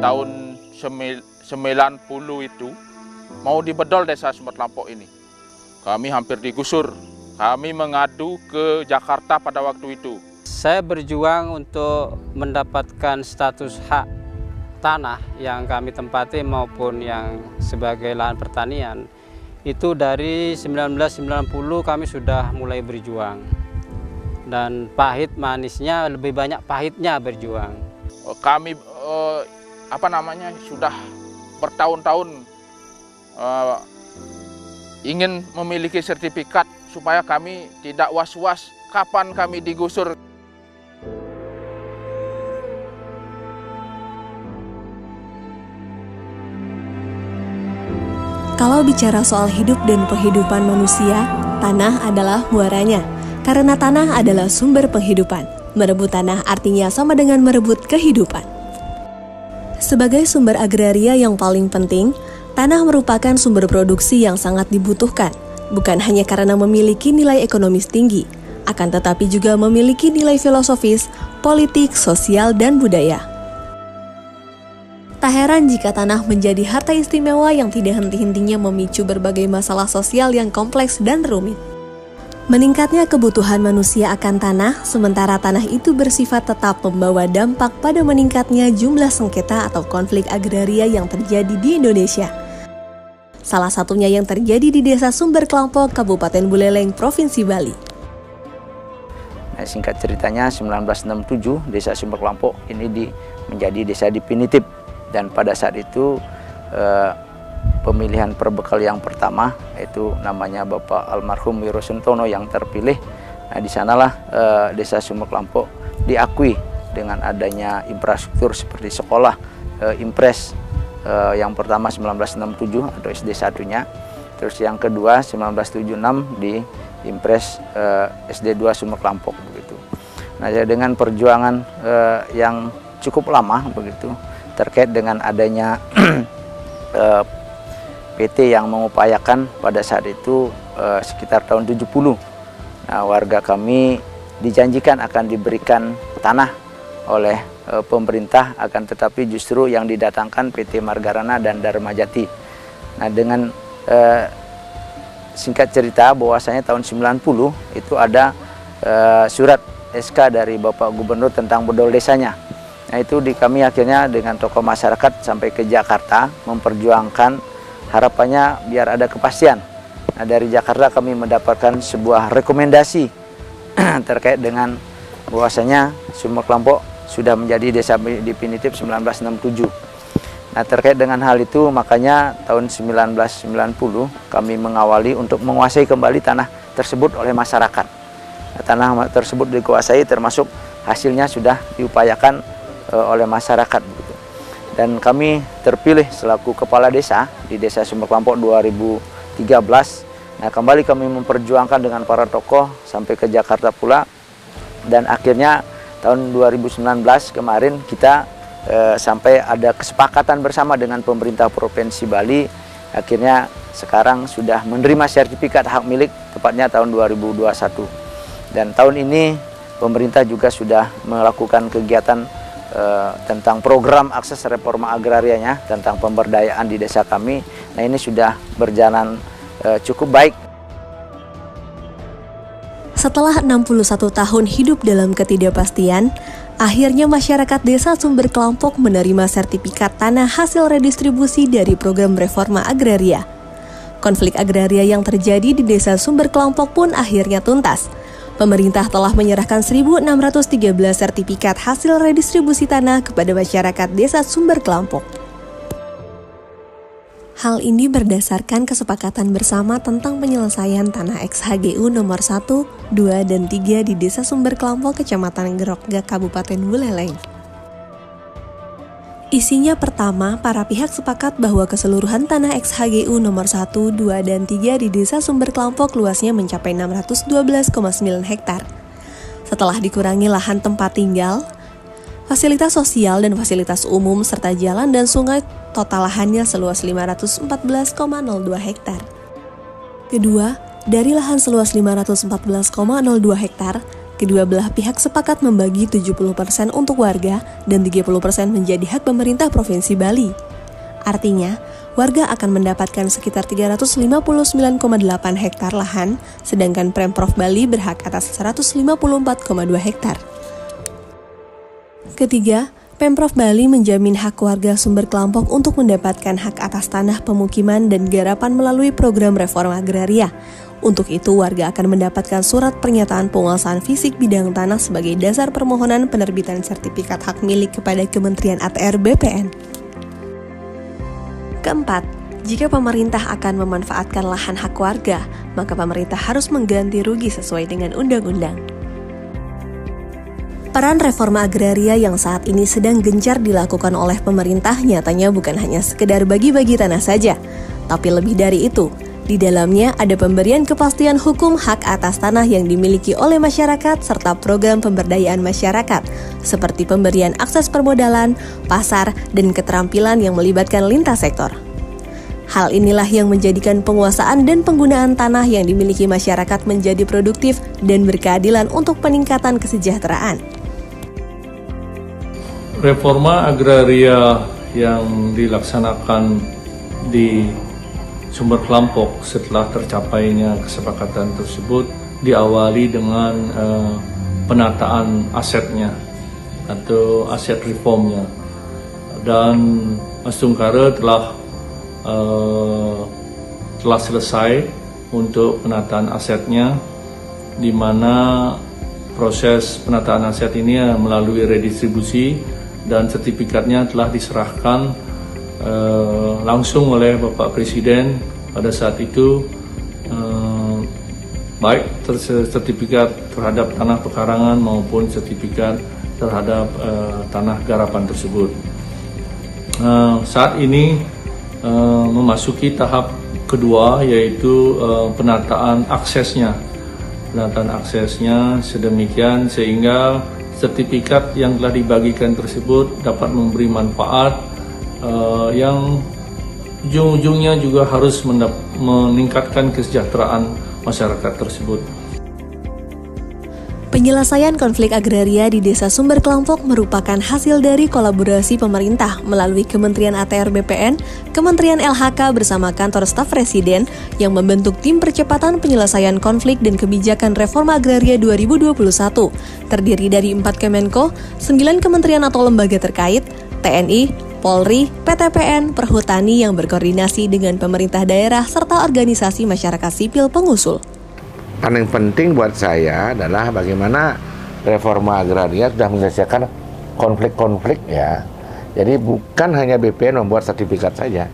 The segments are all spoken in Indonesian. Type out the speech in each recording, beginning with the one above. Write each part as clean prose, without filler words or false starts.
tahun 90 itu mau dibedol desa Sumber Kelampok ini. Kami hampir digusur. Kami mengadu ke Jakarta pada waktu itu. Saya berjuang untuk mendapatkan status hak tanah yang kami tempati maupun yang sebagai lahan pertanian. Itu dari 1990 kami sudah mulai berjuang. Dan pahit manisnya, lebih banyak pahitnya berjuang. Kami sudah bertahun-tahun ingin memiliki sertifikat supaya kami tidak was-was kapan kami digusur. Kalau bicara soal hidup dan kehidupan manusia, tanah adalah muaranya. Karena tanah adalah sumber penghidupan. Merebut tanah artinya sama dengan merebut kehidupan. Sebagai sumber agraria yang paling penting, tanah merupakan sumber produksi yang sangat dibutuhkan. Bukan hanya karena memiliki nilai ekonomis tinggi, akan tetapi juga memiliki nilai filosofis, politik, sosial, dan budaya. Tak heran jika tanah menjadi harta istimewa yang tidak henti-hentinya memicu berbagai masalah sosial yang kompleks dan rumit. Meningkatnya kebutuhan manusia akan tanah, sementara tanah itu bersifat tetap membawa dampak pada meningkatnya jumlah sengketa atau konflik agraria yang terjadi di Indonesia. Salah satunya yang terjadi di Desa Sumber Kelampok, Kabupaten Buleleng, Provinsi Bali. Nah, singkat ceritanya 1967 Desa Sumber Kelampok ini menjadi desa definitif. Dan pada saat itu pemilihan perbekal yang pertama itu namanya Bapak Almarhum Wiro Suntono yang terpilih. Nah, di sanalah Desa Sumber Kelampok diakui dengan adanya infrastruktur seperti sekolah Impres yang pertama 1967 atau SD satunya, terus yang kedua 1976 di Impres SD 2 Sumber Kelampok begitu. Nah, dengan perjuangan yang cukup lama begitu terkait dengan adanya PT yang mengupayakan pada saat itu sekitar tahun 70. Nah, warga kami dijanjikan akan diberikan tanah oleh pemerintah, akan tetapi justru yang didatangkan PT Margarana dan Dharma Jati. Nah, dengan singkat cerita bahwasanya tahun 90 itu ada surat SK dari Bapak Gubernur tentang bedol desanya. Nah, itu kami akhirnya dengan tokoh masyarakat sampai ke Jakarta memperjuangkan harapannya biar ada kepastian. Nah, dari Jakarta kami mendapatkan sebuah rekomendasi terkait dengan bahwasanya Sumber Kelampok sudah menjadi desa definitif 1967. Nah, terkait dengan hal itu makanya tahun 1990 kami mengawali untuk menguasai kembali tanah tersebut oleh masyarakat. Nah, tanah tersebut dikuasai termasuk hasilnya sudah diupayakan oleh masyarakat begitu. Dan kami terpilih selaku kepala desa di Desa Sumber Kelampok 2013. Nah, kembali kami memperjuangkan dengan para tokoh sampai ke Jakarta pula, dan akhirnya tahun 2019 kemarin kita sampai ada kesepakatan bersama dengan pemerintah Provinsi Bali. Akhirnya sekarang sudah menerima sertifikat hak milik tepatnya tahun 2021. Dan tahun ini pemerintah juga sudah melakukan kegiatan tentang program akses reforma agrarianya tentang pemberdayaan di desa kami. Nah, ini sudah berjalan cukup baik. Setelah 61 tahun hidup dalam ketidakpastian, akhirnya masyarakat Desa Sumber Kelampok menerima sertifikat tanah hasil redistribusi dari program reforma agraria. Konflik agraria yang terjadi di Desa Sumber Kelampok pun akhirnya tuntas. Pemerintah telah menyerahkan 1.613 sertifikat hasil redistribusi tanah kepada masyarakat Desa Sumber Kelampok. Hal ini berdasarkan kesepakatan bersama tentang penyelesaian tanah XHGU nomor 1, 2, dan 3 di Desa Sumber Kelampok, Kecamatan Gerokga, Kabupaten Buleleng. Isinya pertama, para pihak sepakat bahwa keseluruhan tanah XHGU nomor 1, 2, dan 3 di Desa Sumber Kelampok luasnya mencapai 612,9 hektar. Setelah dikurangi lahan tempat tinggal, fasilitas sosial dan fasilitas umum serta jalan dan sungai, total lahannya seluas 514,02 hektar. Kedua, dari lahan seluas 514,02 hektar, kedua belah pihak sepakat membagi 70% untuk warga dan 30% menjadi hak pemerintah Provinsi Bali. Artinya, warga akan mendapatkan sekitar 359,8 hektar lahan, sedangkan Pemprov Bali berhak atas 154,2 hektar. Ketiga, Pemprov Bali menjamin hak warga Sumber Kelampok untuk mendapatkan hak atas tanah pemukiman dan garapan melalui program reforma agraria. Untuk itu, warga akan mendapatkan surat pernyataan penguasaan fisik bidang tanah sebagai dasar permohonan penerbitan sertifikat hak milik kepada Kementerian ATR BPN. Keempat, jika pemerintah akan memanfaatkan lahan hak warga, maka pemerintah harus mengganti rugi sesuai dengan undang-undang. Peran reforma agraria yang saat ini sedang gencar dilakukan oleh pemerintah nyatanya bukan hanya sekedar bagi-bagi tanah saja, tapi lebih dari itu. Di dalamnya ada pemberian kepastian hukum hak atas tanah yang dimiliki oleh masyarakat serta program pemberdayaan masyarakat, seperti pemberian akses permodalan, pasar, dan keterampilan yang melibatkan lintas sektor. Hal inilah yang menjadikan penguasaan dan penggunaan tanah yang dimiliki masyarakat menjadi produktif dan berkeadilan untuk peningkatan kesejahteraan. Reforma agraria yang dilaksanakan di Sumber Kelampok setelah tercapainya kesepakatan tersebut diawali dengan penataan asetnya atau aset reformnya, dan Mas Tungkara telah selesai untuk penataan asetnya, di mana proses penataan aset ini melalui redistribusi dan sertifikatnya telah diserahkan langsung oleh Bapak Presiden pada saat itu, baik sertifikat terhadap tanah pekarangan maupun sertifikat terhadap tanah garapan tersebut. Saat ini memasuki tahap kedua, yaitu penataan aksesnya. Penataan aksesnya sedemikian sehingga sertifikat yang telah dibagikan tersebut dapat memberi manfaat yang ujung-ujungnya juga harus meningkatkan kesejahteraan masyarakat tersebut. Penyelesaian konflik agraria di Desa Sumber Kelampok merupakan hasil dari kolaborasi pemerintah melalui Kementerian ATR BPN, Kementerian LHK bersama Kantor Staf Presiden yang membentuk Tim Percepatan Penyelesaian Konflik dan Kebijakan Reforma Agraria 2021, terdiri dari 4 Kemenko, 9 kementerian atau lembaga terkait, TNI, Polri, PTPN, Perhutani yang berkoordinasi dengan pemerintah daerah serta organisasi masyarakat sipil pengusul. Paling penting buat saya adalah bagaimana reforma agraria sudah menyelesaikan konflik-konflik ya. Jadi bukan hanya BPN membuat sertifikat saja,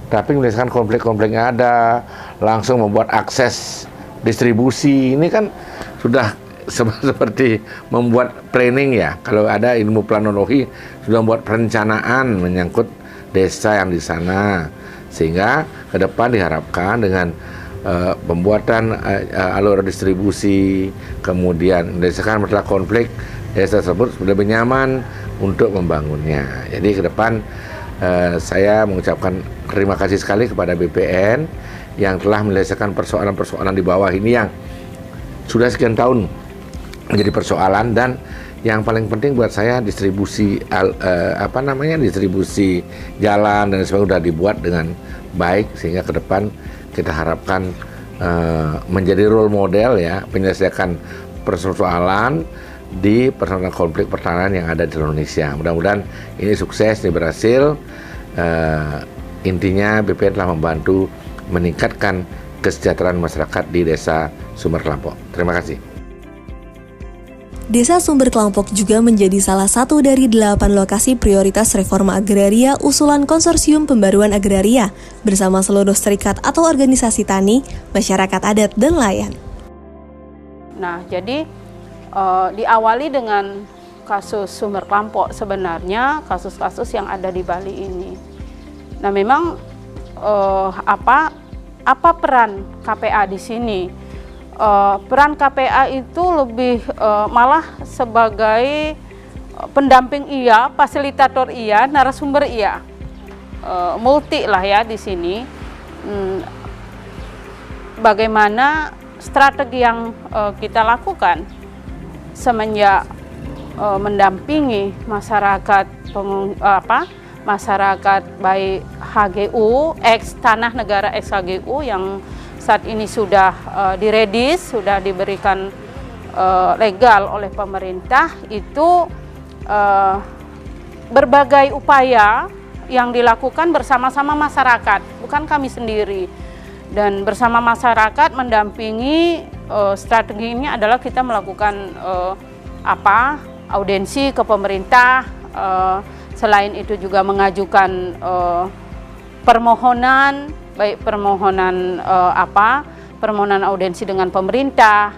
tapi menyelesaikan konflik-konflik yang ada, langsung membuat akses distribusi. Ini kan sudah seperti membuat planning ya. Kalau ada ilmu planologi sudah membuat perencanaan menyangkut desa yang di sana, sehingga ke depan diharapkan dengan pembuatan alur distribusi, kemudian menyelesaikan masalah konflik, desa tersebut sudah lebih nyaman untuk membangunnya. Jadi ke depan saya mengucapkan terima kasih sekali kepada BPN yang telah menyelesaikan persoalan-persoalan di bawah ini yang sudah sekian tahun menjadi persoalan, dan yang paling penting buat saya distribusi distribusi jalan dan sebagainya sudah dibuat dengan baik, sehingga ke depan kita harapkan menjadi role model ya penyelesaian persoalan di persoalan konflik pertanahan yang ada di Indonesia. Mudah-mudahan ini sukses, ini berhasil. Intinya BPN telah membantu meningkatkan kesejahteraan masyarakat di Desa Sumber Kelampok. Terima kasih. Desa Sumber Kelampok juga menjadi salah satu dari 8 lokasi prioritas reforma agraria usulan Konsorsium Pembaruan Agraria bersama seluruh serikat atau organisasi tani, masyarakat adat, dan nelayan. Nah, jadi diawali dengan kasus Sumber Kelampok, sebenarnya kasus-kasus yang ada di Bali ini. Nah, memang apa peran KPA di sini? Peran KPA itu lebih malah sebagai pendamping iya, fasilitator iya, narasumber iya, multi lah ya di sini. Bagaimana strategi yang kita lakukan? semenjak mendampingi masyarakat masyarakat baik HGU, tanah negara ex HGU yang saat ini sudah diredis, sudah diberikan legal oleh pemerintah, itu berbagai upaya yang dilakukan bersama-sama masyarakat, bukan kami sendiri. Dan bersama masyarakat mendampingi, strategi ini adalah kita melakukan audiensi ke pemerintah, selain itu juga mengajukan permohonan, baik permohonan permohonan audiensi dengan pemerintah,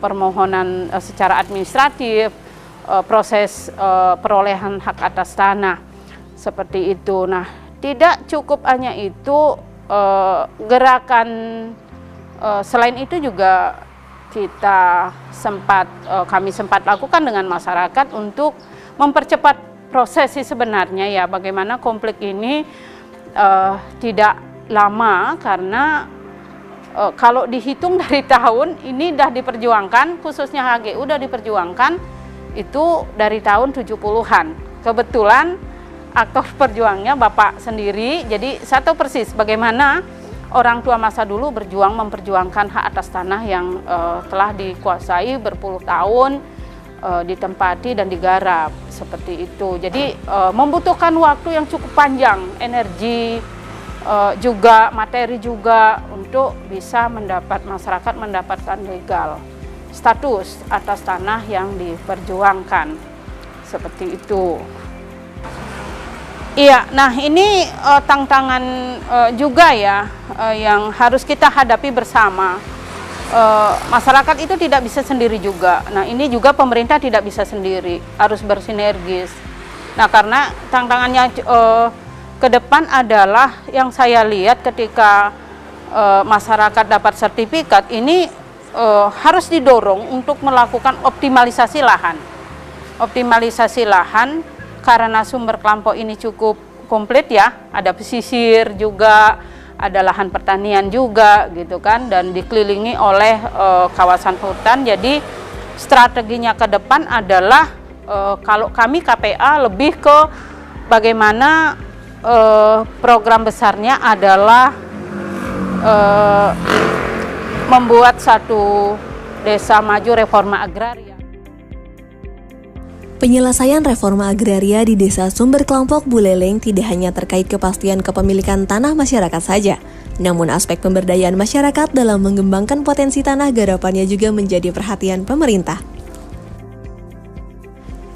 permohonan secara administratif, proses perolehan hak atas tanah, seperti itu. Nah, tidak cukup hanya itu, gerakan selain itu juga kami sempat lakukan dengan masyarakat untuk mempercepat proses sebenarnya ya, bagaimana konflik ini tidak lama, karena kalau dihitung dari tahun ini sudah diperjuangkan, khususnya HGU sudah diperjuangkan itu dari tahun 70-an. Kebetulan aktor perjuangnya Bapak sendiri, jadi saya tahu persis bagaimana orang tua masa dulu memperjuangkan hak atas tanah yang telah dikuasai berpuluh tahun, ditempati dan digarap, seperti itu. Jadi membutuhkan waktu yang cukup panjang, energi juga, materi juga, untuk bisa masyarakat mendapatkan legal status atas tanah yang diperjuangkan, seperti itu. Iya, nah ini tantangan juga ya yang harus kita hadapi bersama. Masyarakat itu tidak bisa sendiri juga. Nah, ini juga pemerintah tidak bisa sendiri, harus bersinergis. Nah, karena tantangannya ke depan adalah yang saya lihat ketika masyarakat dapat sertifikat ini harus didorong untuk melakukan optimalisasi lahan. Optimalisasi lahan karena sumber Kelampok ini cukup komplit ya, ada pesisir juga, ada lahan pertanian juga gitu kan, dan dikelilingi oleh kawasan hutan. Jadi strateginya ke depan adalah kalau kami KPA lebih ke bagaimana program besarnya adalah membuat satu desa maju reforma agraria. Penyelesaian reforma agraria di Desa Sumber Kelampok Buleleng tidak hanya terkait kepastian kepemilikan tanah masyarakat saja, namun aspek pemberdayaan masyarakat dalam mengembangkan potensi tanah garapannya juga menjadi perhatian pemerintah.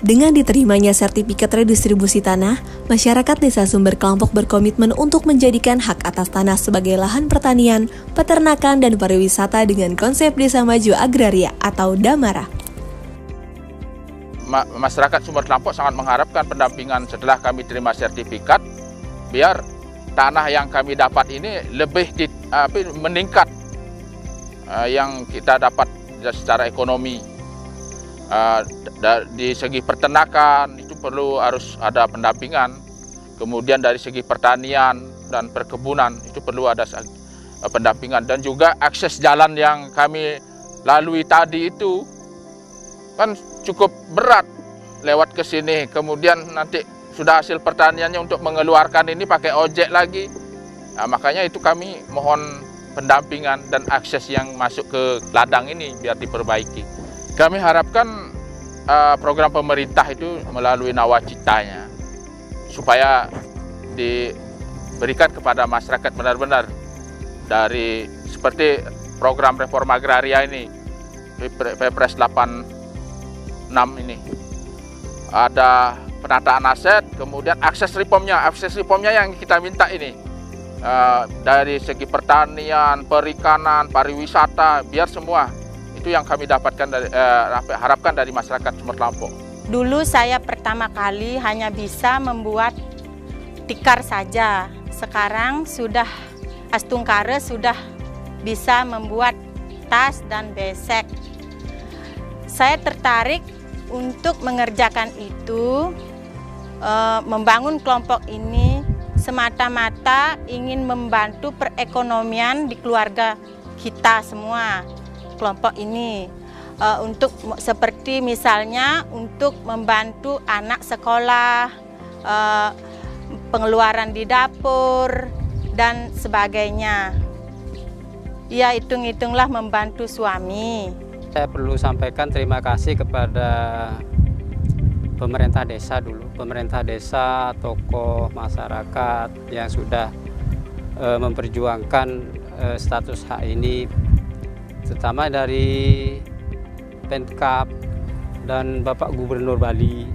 Dengan diterimanya sertifikat redistribusi tanah, masyarakat Desa Sumber Kelampok berkomitmen untuk menjadikan hak atas tanah sebagai lahan pertanian, peternakan, dan pariwisata dengan konsep Desa Maju Agraria atau DAMARA. Masyarakat Sumber Kelampok sangat mengharapkan pendampingan setelah kami terima sertifikat, biar tanah yang kami dapat ini lebih meningkat yang kita dapat secara ekonomi. Di segi peternakan itu harus ada pendampingan, kemudian dari segi pertanian dan perkebunan itu perlu ada pendampingan, dan juga akses jalan yang kami lalui tadi itu kan cukup berat lewat ke sini, kemudian nanti sudah hasil pertaniannya untuk mengeluarkan ini pakai ojek lagi. Nah, makanya itu kami mohon pendampingan dan akses yang masuk ke ladang ini biar diperbaiki. Kami harapkan program pemerintah itu melalui nawacitanya supaya diberikan kepada masyarakat benar-benar, dari seperti program reforma agraria ini, Perpres 86 ini ada penataan aset, kemudian akses reformnya yang kita minta ini dari segi pertanian, perikanan, pariwisata, biar semua itu yang kami dapatkan harapkan dari masyarakat Sumber Kelampok. Dulu saya pertama kali hanya bisa membuat tikar saja, sekarang sudah Astungkare sudah bisa membuat tas dan besek. Saya tertarik untuk mengerjakan itu, membangun kelompok ini semata-mata ingin membantu perekonomian di keluarga kita semua. Kelompok ini untuk seperti misalnya untuk membantu anak sekolah, pengeluaran di dapur dan sebagainya. Ya, hitung-hitunglah membantu suami. Saya perlu sampaikan terima kasih kepada pemerintah desa dulu, pemerintah desa, tokoh masyarakat yang sudah memperjuangkan status hak ini, terutama dari Pemkab dan Bapak Gubernur Bali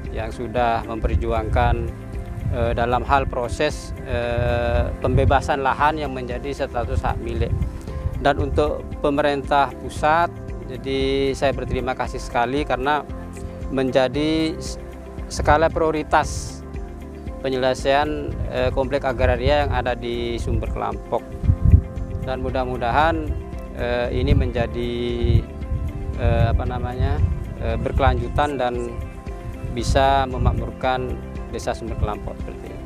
yang sudah memperjuangkan dalam hal proses pembebasan lahan yang menjadi status hak milik. Dan untuk pemerintah pusat, jadi saya berterima kasih sekali karena menjadi skala prioritas penyelesaian komplek agraria yang ada di Sumber Kelampok. Dan mudah-mudahan ini menjadi berkelanjutan dan bisa memakmurkan Desa Sumber Kelampok seperti ini.